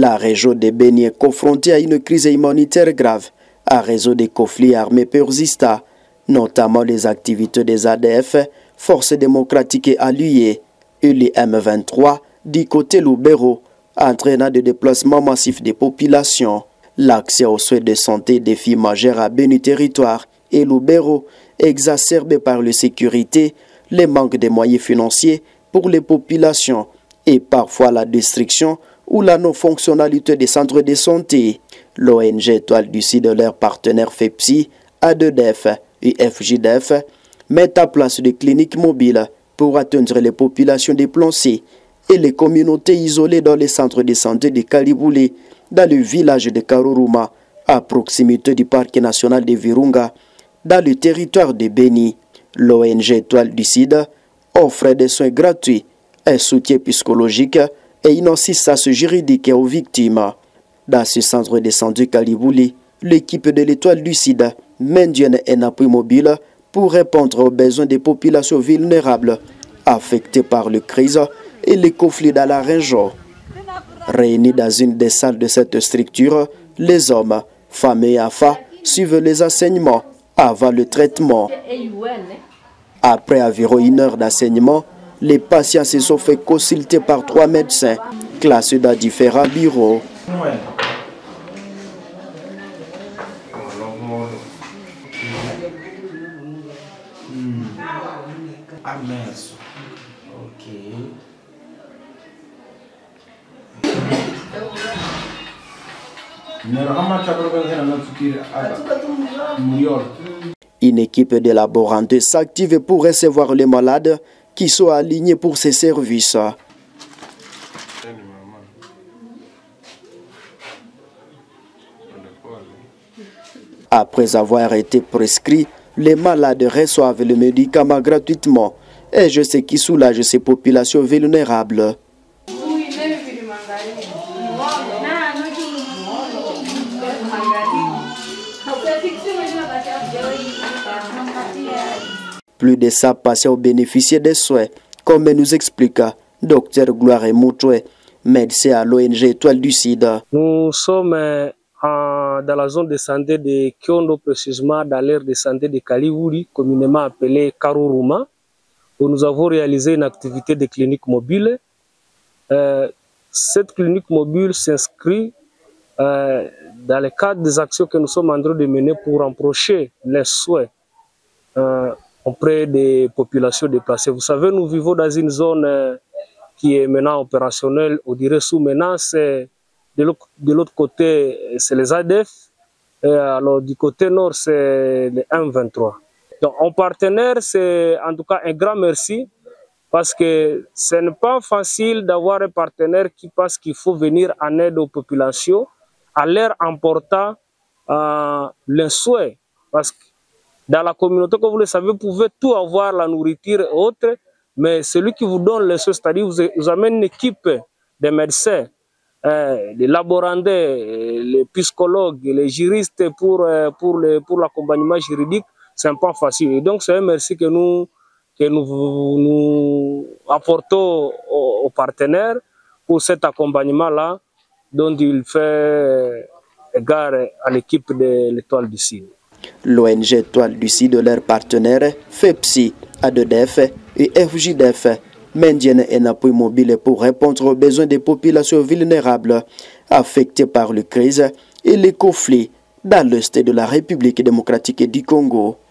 La région de Beni est confrontée à une crise humanitaire grave à raison des conflits armés persistants, notamment les activités des ADF, Forces démocratiques et alliées, et les M23 du côté Lubero, entraînant des déplacements massifs des populations. L'accès aux soins de santé défie majeur à Beni Territoire et Lubero, exacerbé par la sécurité, les manques de moyens financiers pour les populations et parfois la destruction ou la non-fonctionnalité des centres de santé. L'ONG Étoile du Sud et leurs partenaires FEPSI, ADEF et FJDF mettent en place des cliniques mobiles pour atteindre les populations déplacées et les communautés isolées dans les centres de santé de Kaliboulé, dans le village de Karuruma, à proximité du parc national de Virunga, dans le territoire de Beni. L'ONG Étoile du Sud offre des soins gratuits, un soutien psychologique et une assistance juridique aux victimes. Dans ce centre de santé Kaliboulé, l'équipe de l'Étoile du Sud maintient un appui mobile pour répondre aux besoins des populations vulnérables affectées par les crises et les conflits dans la région. Réunis dans une des salles de cette structure, les hommes, femmes et enfants suivent les enseignements avant le traitement. Après environ 1 heure d'enseignement, les patients se sont fait consulter par 3 médecins classés dans différents bureaux. Une équipe de laborantins s'active pour recevoir les malades qui sont alignés pour ces services. Après avoir été prescrits, les malades reçoivent le médicament gratuitement, et ce qui soulage ces populations vulnérables. Plus de 100 patients ont bénéficié des soins, comme nous explique Dr Gloire Moutoué, médecin à l'ONG Étoile du Sud. Nous sommes dans la zone de santé de Kiondo, précisément dans l'aire de santé de Kaliboulé, communément appelée Karuruma, où nous avons réalisé une activité de clinique mobile. Cette clinique mobile s'inscrit dans le cadre des actions que nous sommes en train de mener pour rapprocher les soins auprès des populations déplacées. Vous savez, nous vivons dans une zone qui est maintenant opérationnelle, on dirait sous menace. De l'autre côté, c'est les ADF, et alors du côté nord, c'est les M23. Donc, en partenaire, c'est en tout cas un grand merci, parce que ce n'est pas facile d'avoir un partenaire qui pense qu'il faut venir en aide aux populations, à leur emportant les souhaits. Parce que dans la communauté, comme vous le savez, vous pouvez tout avoir, la nourriture et autres, mais celui qui vous donne les souhaits, c'est-à-dire vous amène une équipe de médecins, les laborantins, les psychologues, les juristes pour l'accompagnement juridique, c'est pas facile. Et donc c'est un merci que nous apportons aux partenaires pour cet accompagnement-là dont il fait égard à l'équipe de l'Étoile du Sud. L'ONG Étoile du Sud et leurs partenaires FEPSI, ADEF et FJDF maintiennent un appui mobile pour répondre aux besoins des populations vulnérables affectées par les crises et les conflits dans l'est de la République démocratique du Congo.